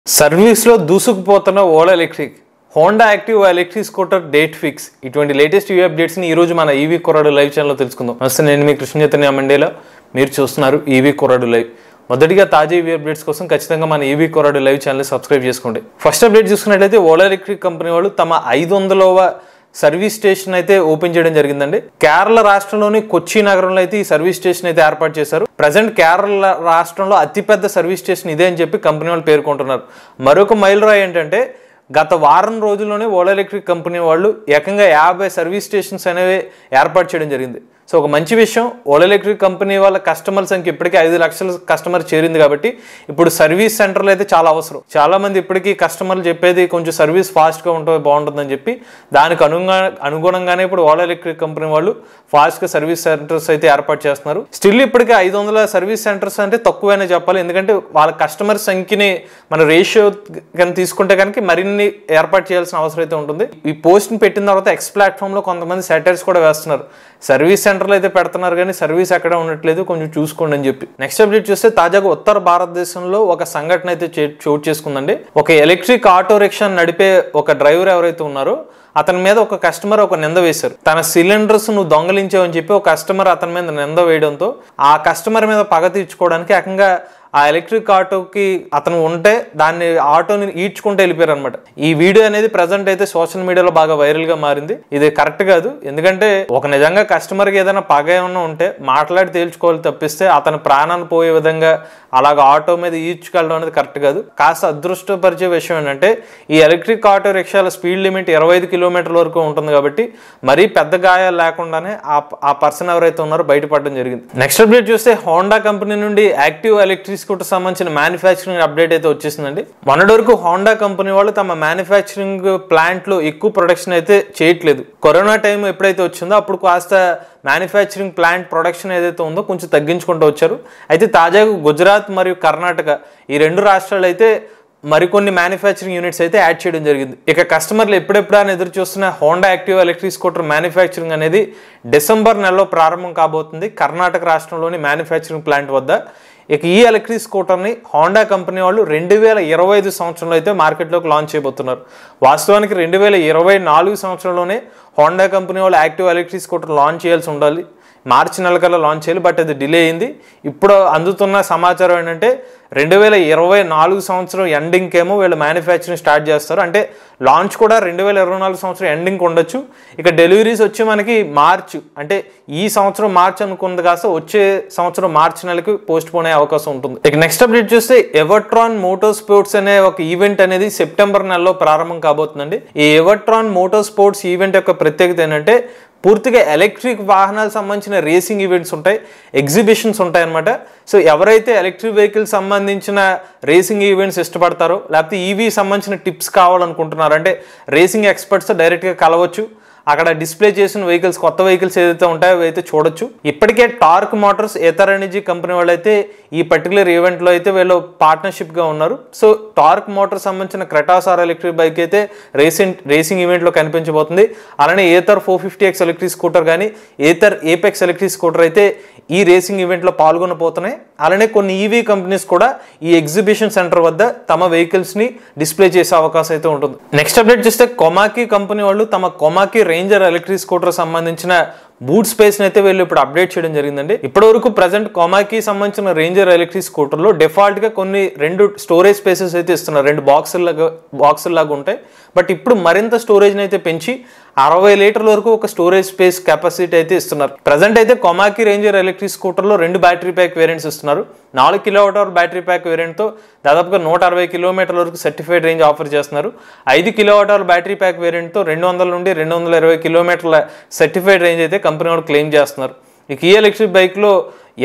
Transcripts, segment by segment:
సర్వీస్లో దూసుకుపోతున్న Ola electric Honda active electric scooter date fix ఇటువంటి లేటెస్ట్ ఈవీ అప్డేట్స్ని ఈరోజు మన ఈవీ కుర్రాడు లైవ్ ఛానల్లో తెలుసుకుందాం. నమస్తే, నేను మీ కృష్ణ చైతన్య మండేలో. మీరు చూస్తున్నారు ఈవీ కుర్రాడు లైవ్. మొదటిగా తాజా ఈవీ అప్డేట్స్ కోసం ఖచ్చితంగా మన ఈవీ కుర్రాడు లైవ్ ఛానల్ని సబ్స్క్రైబ్ చేసుకోండి. ఫస్ట్ అప్డేట్ చూసుకున్నట్లయితే ఓలా ఎలక్ట్రిక్ కంపెనీ వాళ్ళు తమ 500వ సర్వీస్ స్టేషన్ అయితే ఓపెన్ చేయడం జరిగిందండి. కేరళ రాష్ట్రంలోని కొచ్చి నగరంలో అయితే ఈ సర్వీస్ స్టేషన్ అయితే ఏర్పాటు చేశారు. ప్రజెంట్ కేరళ రాష్ట్రంలో అతిపెద్ద సర్వీస్ స్టేషన్ ఇదే అని చెప్పి కంపెనీ వాళ్ళు పేర్కొంటున్నారు. మరొక మైలురాయి ఏంటంటే గత వారం రోజుల్లోనే ఓలా ఎలక్ట్రిక్ కంపెనీ వాళ్ళు ఏకంగా 50 సర్వీస్ స్టేషన్స్ అనేవి ఏర్పాటు చేయడం జరిగింది. సో ఒక మంచి విషయం, ఓలా ఎలక్ట్రిక్ కంపెనీ వాళ్ళ కస్టమర్ సంఖ్య ఇప్పటికీ 5 లక్షల కస్టమర్ చేరింది. కాబట్టి ఇప్పుడు సర్వీస్ సెంటర్లు అయితే చాలా అవసరం. చాలా మంది ఇప్పటికీ కస్టమర్లు చెప్పేది కొంచెం సర్వీస్ ఫాస్ట్గా ఉంటే బాగుంటుందని చెప్పి దానికి అనుగుణంగానే ఇప్పుడు ఓలా ఎలక్ట్రిక్ కంపెనీ వాళ్ళు ఫాస్ట్గా సర్వీస్ సెంటర్స్ అయితే ఏర్పాటు చేస్తున్నారు. స్టిల్ ఇప్పటికీ 500 సర్వీస్ సెంటర్స్ అంటే తక్కువైనా చెప్పాలి. ఎందుకంటే వాళ్ళ కస్టమర్ సంఖ్యని మన రేషియో కానీ తీసుకుంటే కనుక మరిన్ని ఏర్పాటు చేయాల్సిన అవసరం అయితే ఉంటుంది. ఈ పోస్ట్ని పెట్టిన తర్వాత ఎక్స్ ప్లాట్ఫామ్లో కొంతమంది సెటర్స్ కూడా వేస్తున్నారు. సర్వీస్ సెంటర్లు అయితే పెడుతున్నారు కానీ సర్వీస్ ఎక్కడ ఉండట్లేదు, కొంచెం చూసుకోండి అని చెప్పి. నెక్స్ట్ అప్డేట్ చూస్తే తాజాగా ఉత్తర భారతదేశంలో ఒక సంఘటన అయితే చోటు చేసుకుందండి. ఒక ఎలక్ట్రిక్ ఆటో రిక్షా నడిపే ఒక డ్రైవర్ ఎవరైతే ఉన్నారో అతని మీద ఒక కస్టమర్ ఒక నింద వేశారు. తన సిలిండర్స్ నువ్వు దొంగలించావని చెప్పి ఒక కస్టమర్ అతని మీద నింద వేయడంతో ఆ కస్టమర్ మీద పగ తీర్చుకోవడానికి ఏకంగా ఆ ఎలక్ట్రిక్ ఆటోకి అతను ఉంటే దాన్ని ఆటోని ఈడ్చుకుంటూ వెళ్ళిపోయారు అనమాట. ఈ వీడియో అనేది ప్రజెంట్ అయితే సోషల్ మీడియాలో బాగా వైరల్ గా మారింది. ఇది కరెక్ట్ కాదు. ఎందుకంటే ఒక నిజంగా కస్టమర్కి ఏదైనా పగ ఏమన్నా ఉంటే మాట్లాడి తేల్చుకోవాలి తప్పిస్తే అతను ప్రాణాన్ని పోయే విధంగా అలాగ ఆటో మీద ఈడ్చుకెళ్ళడం అనేది కరెక్ట్ కాదు. కాస్త అదృష్టపరిచే విషయం ఏంటంటే ఈ ఎలక్ట్రిక్ ఆటో రిక్షాల స్పీడ్ లిమిట్ 25 కిలోమీటర్ల వరకు ఉంటుంది. కాబట్టి మరీ పెద్ద గాయాలు లేకుండానే ఆ పర్సన్ ఎవరైతే ఉన్నారో బయటపడడం జరిగింది. నెక్స్ట్ అప్డేట్ చూస్తే హోండా కంపెనీ నుండి యాక్టివ్ ఎలక్ట్రిక్ స్కూటర్ సంబంధించిన మ్యానుఫ్యాక్చరింగ్ అప్డేట్ అయితే వచ్చేసిందండి. మొన్నటి వరకు హోండా కంపెనీ వాళ్ళు తమ మ్యానుఫ్యాక్చరింగ్ ప్లాంట్ లో ఎక్కువ ప్రొడక్షన్ అయితే చేయట్లేదు. కరోనా టైం ఎప్పుడైతే వచ్చిందో అప్పుడు కాస్త మ్యానుఫ్యాక్చరింగ్ ప్లాంట్ ప్రొడక్షన్ ఏదైతే ఉందో కొంచెం తగ్గించుకుంటూ వచ్చారు. అయితే తాజాగా గుజరాత్ మరియు కర్ణాటక ఈ 2 రాష్ట్రాలు అయితే మరికొన్ని మ్యానుఫ్యాక్చరింగ్ యూనిట్స్ అయితే యాడ్ చేయడం జరిగింది. ఇక కస్టమర్లు ఎప్పుడెప్పుడు అని ఎదురు చూస్తున్న Honda active electric scooter manufacturing అనేది డిసెంబర్ నెలలో ప్రారంభం కాబోతుంది కర్ణాటక రాష్ట్రంలోని మ్యానుఫ్యాక్చరింగ్ ప్లాంట్ వద్ద. ఇక ఈ ఎలక్ట్రిక్ స్కూటర్ని హోండా కంపెనీ వాళ్ళు 2025 సంవత్సరంలో అయితే మార్కెట్లోకి లాంచ్ చేయబోతున్నారు. వాస్తవానికి 2024 సంవత్సరంలోనే హోండా కంపెనీ వాళ్ళు యాక్టివ్ ఎలక్ట్రిక్ స్కూటర్ లాంచ్ చేయాల్సి ఉండాలి. మార్చి నెల కల్లా లాంచ్ చేయాలి. బట్ అది డిలే అయింది. ఇప్పుడు అందుతున్న సమాచారం ఏంటంటే 2024 సంవత్సరం ఎండింగ్ ఏమో వీళ్ళు మ్యానుఫ్యాక్చరింగ్ స్టార్ట్ చేస్తారు. అంటే లాంచ్ కూడా 2024 సంవత్సరం ఎండింగ్ ఉండొచ్చు. ఇక డెలివరీస్ వచ్చి మనకి మార్చ్, అంటే ఈ సంవత్సరం మార్చ్ అనుకున్నది కాస్త వచ్చే సంవత్సరం మార్చి నెలకి పోస్ట్ పోన్ అయ్యే అవకాశం ఉంటుంది. ఇక నెక్స్ట్ అప్డేట్ చూస్తే ఎవట్రాన్ మోటార్ స్పోర్ట్స్ అనే ఒక ఈవెంట్ అనేది సెప్టెంబర్ నెలలో ప్రారంభం కాబోతుందండి. ఈ ఎవట్రాన్ మోటార్ స్పోర్ట్స్ ఈవెంట్ యొక్క ప్రత్యేకత ఏంటంటే పూర్తిగా ఎలక్ట్రిక్ వాహనాలకు సంబంధించిన రేసింగ్ ఈవెంట్స్ ఉంటాయి, ఎగ్జిబిషన్స్ ఉంటాయి అనమాట. సో ఎవరైతే ఎలక్ట్రిక్ వెహికల్ సంబంధించిన రేసింగ్ ఈవెంట్స్ ఇష్టపడతారో లేకపోతే ఈవీ సంబంధించిన టిప్స్ కావాలనుకుంటున్నారో అంటే రేసింగ్ ఎక్స్పర్ట్స్ డైరెక్ట్గా కలవచ్చు. అక్కడ డిస్ప్లే చేసిన వెహికల్స్, కొత్త వెహికల్స్ ఏదైతే ఉంటాయో అవి అయితే చూడొచ్చు. ఇప్పటికే torque Motors, Ather energy company వాళ్ళు అయితే ఈ పర్టికులర్ ఈవెంట్లో అయితే వీళ్ళు పార్ట్నర్షిప్గా ఉన్నారు. సో టార్క్ మోటార్ సంబంధించిన క్రెటాస్ ఆర్ ఎలక్ట్రిక్ బైక్ అయితే రేసింగ్ ఈవెంట్లో కనిపించబోతుంది. అలానే ఏథర్ 450X ఎలక్ట్రిక్ స్కూటర్ కానీ ఏథర్ ఏపెక్స్ ఎలక్ట్రిక్ స్కూటర్ అయితే ఈ రేసింగ్ ఈవెంట్లో పాల్గొనబోతున్నాయి. అలానే కొన్ని ఈవీ కంపెనీస్ కూడా ఈ ఎగ్జిబిషన్ సెంటర్ వద్ద తమ వెహికల్స్ని డిస్ప్లే చేసే అవకాశం అయితే ఉంటుంది. నెక్స్ట్ అప్డేట్ చూస్తే కొమాకి కంపెనీ వాళ్ళు తమ కొమాకి రేంజర్ ఎలక్ట్రిక్ స్కూటర్ సంబంధించిన బూట్ స్పేస్ అయితే వీళ్ళు ఇప్పుడు అప్డేట్ చేయడం జరిగిందండి. ఇప్పటి వరకు ప్రజెంట్ కొమాకి సంబంధించిన రేంజర్ ఎలక్ట్రిక్ స్కూటర్లో డిఫాల్ట్ గా కొన్ని 2 స్టోరేజ్ స్పేసెస్ అయితే ఇస్తున్నారు. 2 బాక్సుల లాగా ఉంటాయి. బట్ ఇప్పుడు మరింత స్టోరేజ్ అయితే పెంచి 60 లీటర్ల వరకు ఒక స్టోరేజ్ స్పేస్ కెపాసిటీ అయితే ఇస్తున్నారు. ప్రజెంట్ అయితే కొమాకి రేంజర్ ఎలక్ట్రిక్ స్కూటర్లో 2 బ్యాటరీ ప్యాక్ వేరియంట్స్ ఇస్తున్నారు. 4 kWh బ్యాటరీ ప్యాక్ వేరియంట్తో దాదాపుగా 160 కిలోమీటర్ల వరకు సర్టిఫైడ్ రేంజ్ ఆఫర్ చేస్తున్నారు. 5 kWh బ్యాటరీ ప్యాక్ వేరియంట్తో 200 నుండి 220 కిలోమీటర్ల సర్టిఫైడ్ రేంజ్ అయితే కంపెనీ వాళ్ళు క్లెయిమ్ చేస్తున్నారు. ఇక ఈ ఎలక్ట్రిక్ బైక్లో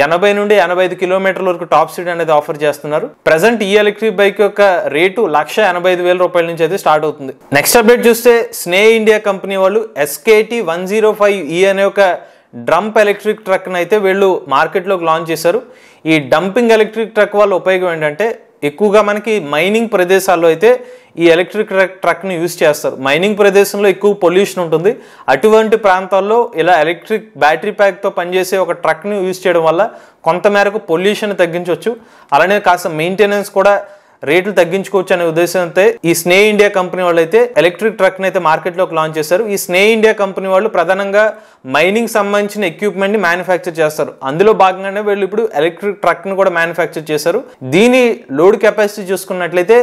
80 నుండి 85 కిలోమీటర్ల వరకు టాప్ స్పీడ్ అనేది ఆఫర్ చేస్తున్నారు. ప్రజెంట్ ఈ ఎలక్ట్రిక్ బైక్ యొక్క రేటు 1,85,000 రూపాయల నుంచి అయితే స్టార్ట్ అవుతుంది. నెక్స్ట్ అప్డేట్ చూస్తే స్నే ఇండియా కంపెనీ వాళ్ళు SKT 105E అనే ఒక డంప్ ఎలక్ట్రిక్ ట్రక్ని అయితే వీళ్ళు మార్కెట్లోకి లాంచ్ చేశారు. ఈ డంపింగ్ ఎలక్ట్రిక్ ట్రక్ వల్ల ఉపయోగం ఏంటంటే ఎక్కువగా మనకి మైనింగ్ ప్రదేశాల్లో అయితే ఈ ఎలక్ట్రిక్ ట్రక్ని యూజ్ చేస్తారు. మైనింగ్ ప్రదేశంలో ఎక్కువ పొల్యూషన్ ఉంటుంది. అటువంటి ప్రాంతాల్లో ఇలా ఎలక్ట్రిక్ బ్యాటరీ ప్యాక్తో పనిచేసే ఒక ట్రక్ని యూజ్ చేయడం వల్ల కొంతమేరకు పొల్యూషన్ తగ్గించవచ్చు. అలానే కాస్త మెయింటెనెన్స్ కూడా రేట్లు తగ్గించుకోవచ్చు అనే ఉద్దేశంతో ఈ స్నే ఇండియా కంపెనీ వాళ్ళు అయితే ఎలక్ట్రిక్ ట్రక్ ని అయితే మార్కెట్ లోకి లాంచ్ చేశారు. ఈ స్నే ఇండియా కంపెనీ వాళ్ళు ప్రధానంగా మైనింగ్ సంబంధించిన ఎక్విప్మెంట్ ని మ్యానుఫ్యాక్చర్ చేస్తారు. అందులో భాగంగానే వీళ్ళు ఇప్పుడు ఎలక్ట్రిక్ ట్రక్ ని కూడా మ్యానుఫ్యాక్చర్ చేశారు. దీని లోడ్ కెపాసిటీ చూసుకున్నట్లయితే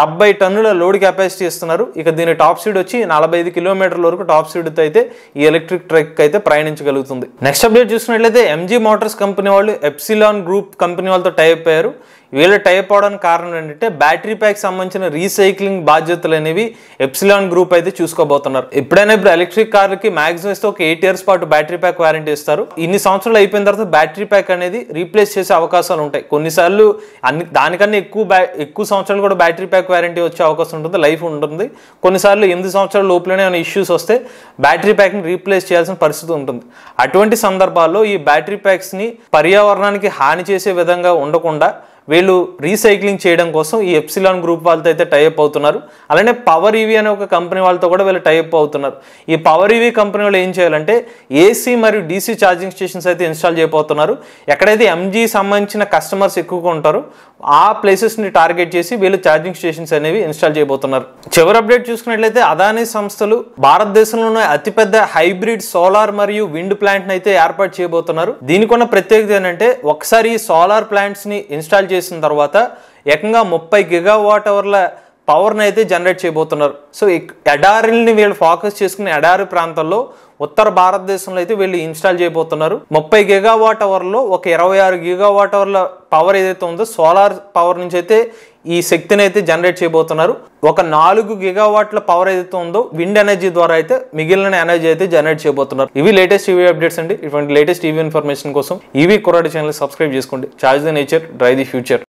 70 టన్నుల లోడ్ కెపాసిటీ ఇస్తున్నారు. ఇక దీని టాప్ స్పీడ్ వచ్చి 45 కిలోమీటర్ల వరకు టాప్ స్పీడ్ తో అయితే ఈ ఎలక్ట్రిక్ ట్రక్ అయితే ప్రయాణించగలుగుతుంది. నెక్స్ట్ అప్డేట్ చూసుకున్నట్లయితే ఎంజీ మోటార్స్ కంపెనీ వాళ్ళు ఎప్సిలాన్ గ్రూప్ కంపెనీ వాళ్ళతో టైప్ అయ్యారు. వీళ్ళ టైప్ అవడానికి కారణం ఏంటంటే బ్యాటరీ ప్యాక్ సంబంధించిన రీసైక్లింగ్ బాధ్యతలు అనేవి ఎప్సిలాన్ గ్రూప్ అయితే చూసుకోబోతున్నారు. ఎప్పుడైనా ఇప్పుడు ఎలక్ట్రిక్ కార్లకి మాక్సిమం ఇస్తే ఒక 8 years పాటు బ్యాటరీ ప్యాక్ వారంటీ ఇస్తారు. ఇన్ని సంవత్సరాలు అయిపోయిన తర్వాత బ్యాటరీ ప్యాక్ అనేది రీప్లేస్ చేసే అవకాశాలు ఉంటాయి. కొన్నిసార్లు దానికన్నా ఎక్కువ సంవత్సరాలు కూడా బ్యాటరీ ప్యాక్ వారంటీ వచ్చే అవకాశం ఉంటుంది, లైఫ్ ఉంటుంది. కొన్నిసార్లు 8 సంవత్సరాల లోపలనే ఏమైనా ఇష్యూస్ వస్తే బ్యాటరీ ప్యాక్ని రీప్లేస్ చేయాల్సిన పరిస్థితి ఉంటుంది. అటువంటి సందర్భాల్లో ఈ బ్యాటరీ ప్యాక్స్ని పర్యావరణానికి హాని చేసే విధంగా ఉండకుండా వీళ్ళు రీసైక్లింగ్ చేయడం కోసం ఈ ఎప్సిలాన్ గ్రూప్ వాళ్ళతో అయితే టైఅప్ అవుతున్నారు. అలానే పవర్ ఈవీ అనే ఒక కంపెనీ వాళ్ళతో కూడా వీళ్ళు టైఅప్ అవుతున్నారు. ఈ పవర్ ఈవీ కంపెనీ వాళ్ళు ఏం చేయాలంటే ఏసీ మరియు డీసీ ఛార్జింగ్ స్టేషన్స్ అయితే ఇన్స్టాల్ చేయబోతున్నారు. ఎక్కడైతే ఎంజీ సంబంధించిన కస్టమర్స్ ఎక్కువగా ఉంటారో ఆ ప్లేసెస్ని టార్గెట్ చేసి వీళ్ళు ఛార్జింగ్ స్టేషన్స్ అనేవి ఇన్స్టాల్ చేయబోతున్నారు. చివరి అప్డేట్ చూసుకున్నట్లయితే అదానీ సంస్థలు భారతదేశంలోనే అతిపెద్ద హైబ్రిడ్ సోలార్ మరియు విండ్ ప్లాంట్ అయితే ఏర్పాటు చేయబోతున్నారు. దీనికి ఉన్న ప్రత్యేకత ఏంటంటే ఒకసారి ఈ సోలార్ ప్లాంట్స్ ని ఇన్స్టాల్ చేసిన తర్వాత ఏకంగా 30 GWh పవర్ని అయితే జనరేట్ చేయబోతున్నారు. సో ఎడారిల్ని వీళ్ళు ఫోకస్ చేసుకుని ఎడారి ప్రాంతాల్లో ఉత్తర భారతదేశంలో అయితే వీళ్ళు ఇన్స్టాల్ చేయబోతున్నారు. 30 GWhలో ఒక 26 GWh పవర్ ఏదైతే ఉందో సోలార్ పవర్ నుంచి అయితే ఈ శక్తిని అయితే జనరేట్ చేయబోతున్నారు. ఒక 4 GW పవర్ ఏదైతే ఉందో విండ్ ఎనర్జీ ద్వారా అయితే మిగిలిన ఎనర్జీ అయితే జనరేట్ చేయబోతున్నారు. ఇవి లేటెస్ట్ ఈవీ అప్డేట్స్ అండి. ఇటువంటి లేటెస్ట్ ఈవీ ఇన్ఫర్మేషన్ కోసం ఈవీ కుర్రాడి ఛానల్ సబ్స్క్రైబ్ చేసుకోండి. Charge the nature, drive the future.